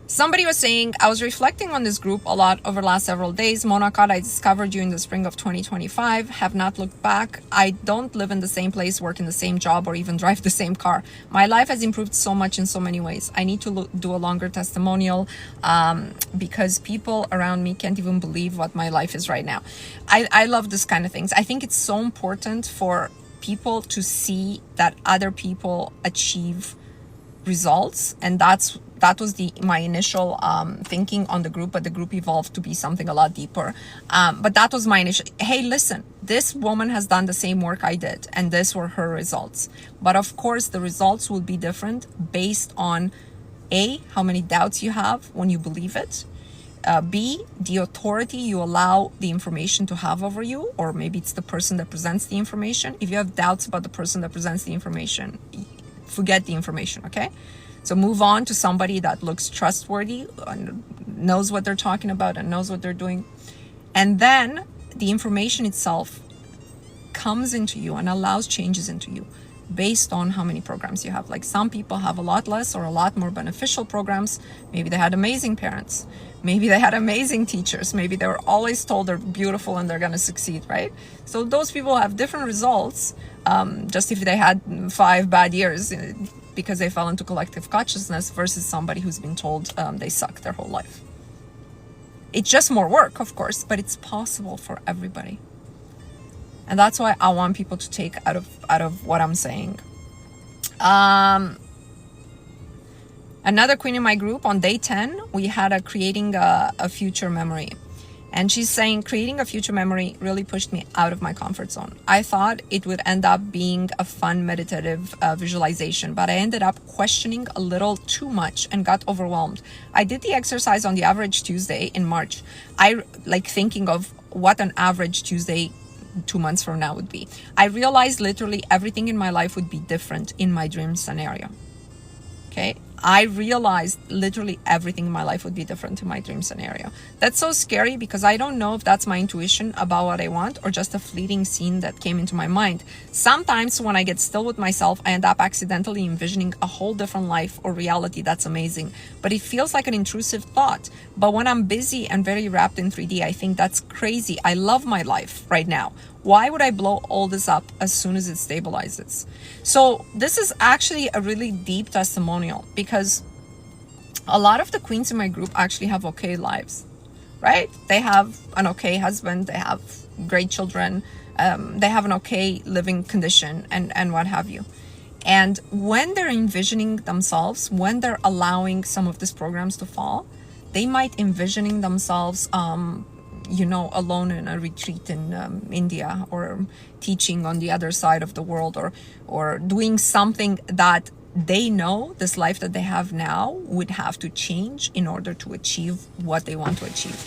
Somebody was saying, I was reflecting on this group a lot over the last several days. Mona, Khad, I discovered you in the spring of 2025. Have not looked back. I don't live in the same place, work in the same job, or even drive the same car. My life has improved so much in so many ways. I need to do a longer testimonial because people around me can't even believe what my life is right now. I love this kind of things. I think it's so important for people to see that other people achieve results, and that was my initial thinking on the group, but the group evolved to be something a lot deeper. But that was my initial, hey, listen, this woman has done the same work I did, and these were her results. But of course, the results will be different based on A, how many doubts you have when you believe it, B, the authority you allow the information to have over you, or maybe it's the person that presents the information. If you have doubts about the person that presents the information, forget the information, okay? So move on to somebody that looks trustworthy and knows what they're talking about and knows what they're doing. And then the information itself comes into you and allows changes into you based on how many programs you have. Like some people have a lot less or a lot more beneficial programs. Maybe they had amazing parents. Maybe they had amazing teachers. Maybe they were always told they're beautiful and they're going to succeed, right? So those people have different results just if they had 5 bad years because they fell into collective consciousness versus somebody who's been told they suck their whole life. It's just more work, of course, but it's possible for everybody. And that's why I want people to take out of what I'm saying. Another queen in my group, on day 10, we had creating a future memory. And she's saying, creating a future memory really pushed me out of my comfort zone. I thought it would end up being a fun meditative visualization, but I ended up questioning a little too much and got overwhelmed. I did the exercise on the average Tuesday in March. I like thinking of what an average Tuesday 2 months from now would be. I realized literally everything in my life would be different in my dream scenario. Okay, I realized literally everything in my life would be different in my dream scenario. That's so scary because I don't know if that's my intuition about what I want or just a fleeting scene that came into my mind. Sometimes when I get still with myself, I end up accidentally envisioning a whole different life or reality that's amazing. But it feels like an intrusive thought. But when I'm busy and very wrapped in 3D, I think that's crazy. I love my life right now. Why would I blow all this up as soon as it stabilizes? So this is actually a really deep testimonial because a lot of the queens in my group actually have okay lives, right? They have an okay husband, they have great children, they have an okay living condition and what have you. And when they're envisioning themselves, when they're allowing some of these programs to fall, they might envisioning themselves alone in a retreat in India, or teaching on the other side of the world, or doing something that they know this life that they have now would have to change in order to achieve what they want to achieve.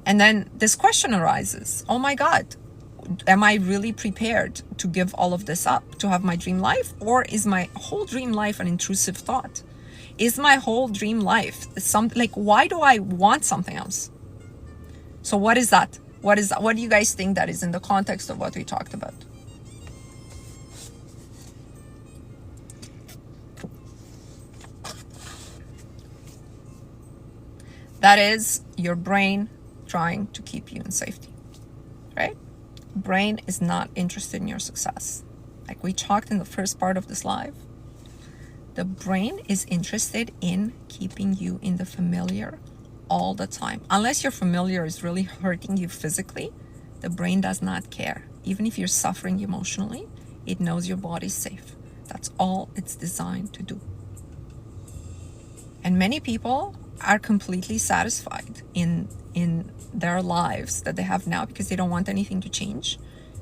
And then this question arises, oh my God, am I really prepared to give all of this up to have my dream life? Or is my whole dream life an intrusive thought? Is my whole dream life something like, why do I want something else? So what is that? What is that? What do you guys think that is in the context of what we talked about? That is your brain trying to keep you in safety, right? Brain is not interested in your success. Like we talked in the first part of this live, the brain is interested in keeping you in the familiar all the time. Unless your familiar is really hurting you physically, the brain does not care. Even if you're suffering emotionally, it knows your body's safe. That's all it's designed to do. And many people are completely satisfied in their lives that they have now because they don't want anything to change.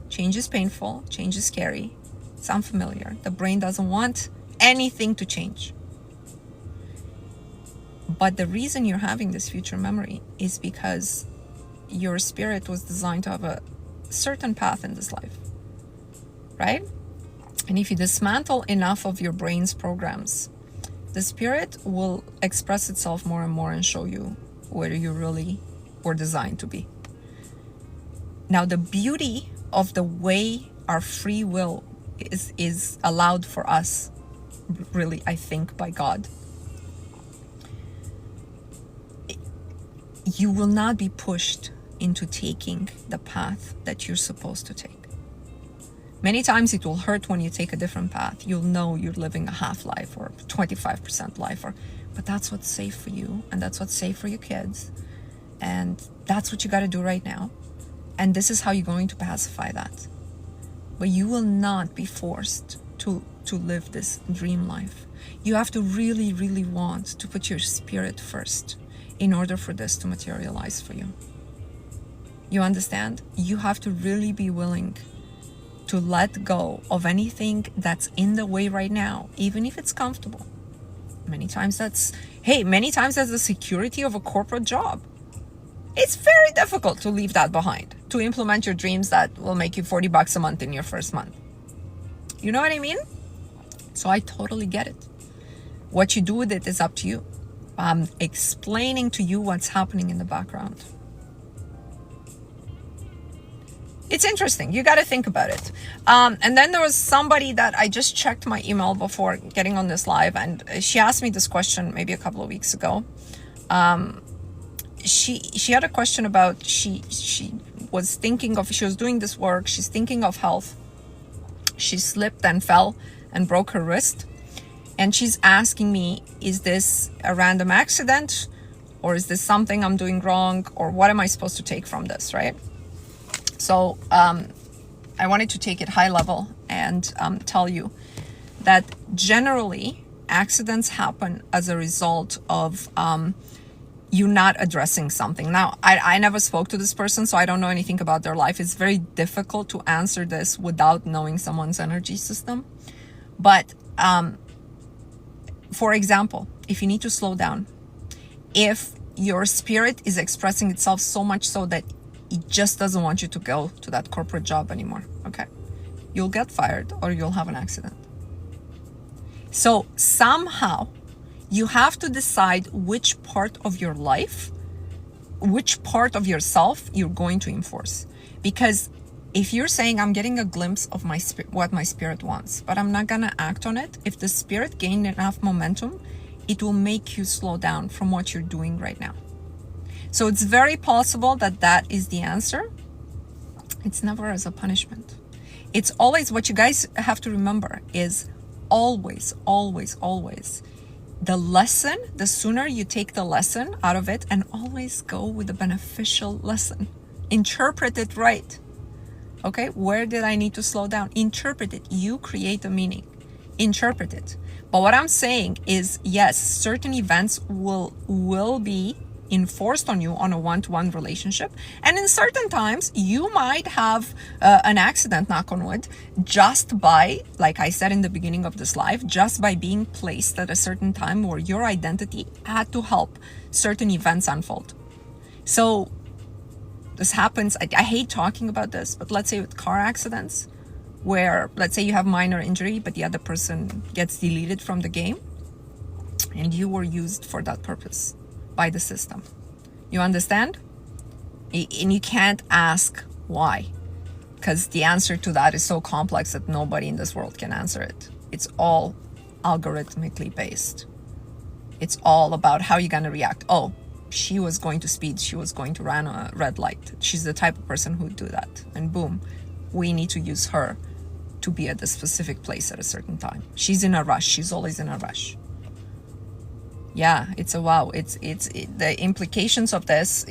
Change is painful, change is scary, it's unfamiliar. The brain doesn't want anything to change. But the reason you're having this future memory is because your spirit was designed to have a certain path in this life, right? And if you dismantle enough of your brain's programs, the spirit will express itself more and more and show you where you really were designed to be. Now, the beauty of the way our free will is allowed for us, really, I think, by God. you will not be pushed into taking the path that you're supposed to take. Many times it will hurt when you take a different path. You'll know you're living a half life or 25% life, but that's what's safe for you, and that's what's safe for your kids. And that's what you got to do right now. And this is how you're going to pacify that. But you will not be forced to live this dream life. You have to really, really want to put your spirit first in order for this to materialize for you. You understand? You have to really be willing to let go of anything that's in the way right now, even if it's comfortable. Many times that's the security of a corporate job. It's very difficult to leave that behind, to implement your dreams that will make you $40 a month in your first month. You know what I mean? So I totally get it. What you do with it is up to you. I'm explaining to you what's happening in the background. It's interesting. You got to think about it. And then there was somebody that I just checked my email before getting on this live, and she asked me this question maybe a couple of weeks ago. She had a question about she was doing this work. She's thinking of health. She slipped and fell and broke her wrist. And she's asking me, is this a random accident, or is this something I'm doing wrong, or what am I supposed to take from this, right? So I wanted to take it high level and tell you that generally accidents happen as a result of you not addressing something. Now, I never spoke to this person, so I don't know anything about their life. It's very difficult to answer this without knowing someone's energy system. But for example, if you need to slow down, if your spirit is expressing itself so much so that it just doesn't want you to go to that corporate job anymore, okay, you'll get fired or you'll have an accident. So somehow you have to decide which part of your life, which part of yourself you're going to enforce. Because if you're saying, I'm getting a glimpse of what my spirit wants, but I'm not going to act on it, if the spirit gained enough momentum, it will make you slow down from what you're doing right now. So it's very possible that that is the answer. It's never as a punishment. It's always, what you guys have to remember is always, always, always, the lesson, the sooner you take the lesson out of it, and always go with the beneficial lesson. Interpret it right. Okay, where did I need to slow down? Interpret it. You create the meaning. Interpret it. But what I'm saying is, yes, certain events will be enforced on you on a one-to-one relationship. And in certain times, you might have an accident, knock on wood, just by, like I said in the beginning of this live, just by being placed at a certain time where your identity had to help certain events unfold. So this happens, I hate talking about this, but let's say with car accidents, where let's say you have minor injury, but the other person gets deleted from the game, and you were used for that purpose by the system. You understand? And you can't ask why, because the answer to that is so complex that nobody in this world can answer it. It's all algorithmically based. It's all about how you're going to react. Oh, she was going to speed. She was going to run a red light. She's the type of person who would do that. And boom, we need to use her to be at a specific place at a certain time. She's in a rush. She's always in a rush. Yeah, it's a wow. It's the implications of this,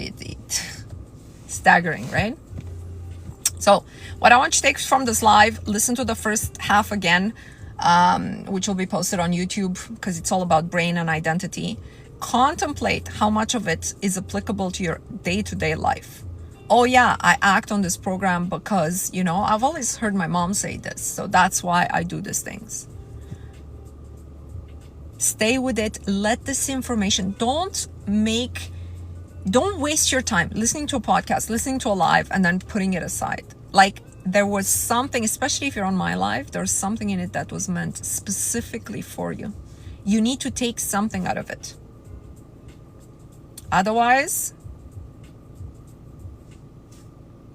staggering, right? So what I want you to take from this live, listen to the first half again, which will be posted on YouTube, because it's all about brain and identity. Contemplate how much of it is applicable to your day-to-day life. Oh yeah, I act on this program because, I've always heard my mom say this, so that's why I do these things. Stay with it. Let this information, don't waste your time listening to a podcast, listening to a live, and then putting it aside. Like, there was something, especially if you're on my live, there's something in it that was meant specifically for you. You need to take something out of it. Otherwise,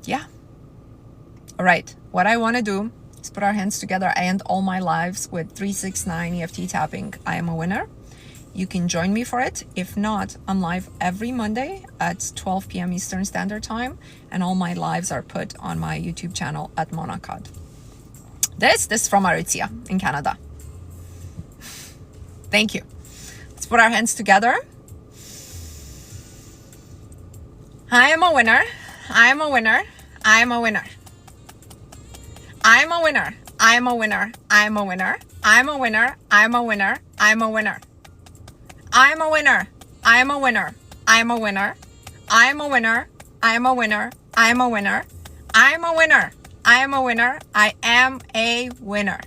yeah. All right. What I want to do is put our hands together. I end all my lives with 369 EFT tapping. I am a winner. you can join me for it. If not, I'm live every Monday at 12 p.m. Eastern Standard Time, and all my lives are put on my YouTube channel at Khad. This is from Aritzia in Canada. Thank you. Let's put our hands together. I am a winner. I am a winner. I am a winner. I am a winner. I am a winner. I am a winner. I am a winner. I am a winner. I am a winner. I am a winner. I am a winner. I am a winner. I am a winner. I am a winner. I am a winner. I am a winner. I am a winner. I am a winner.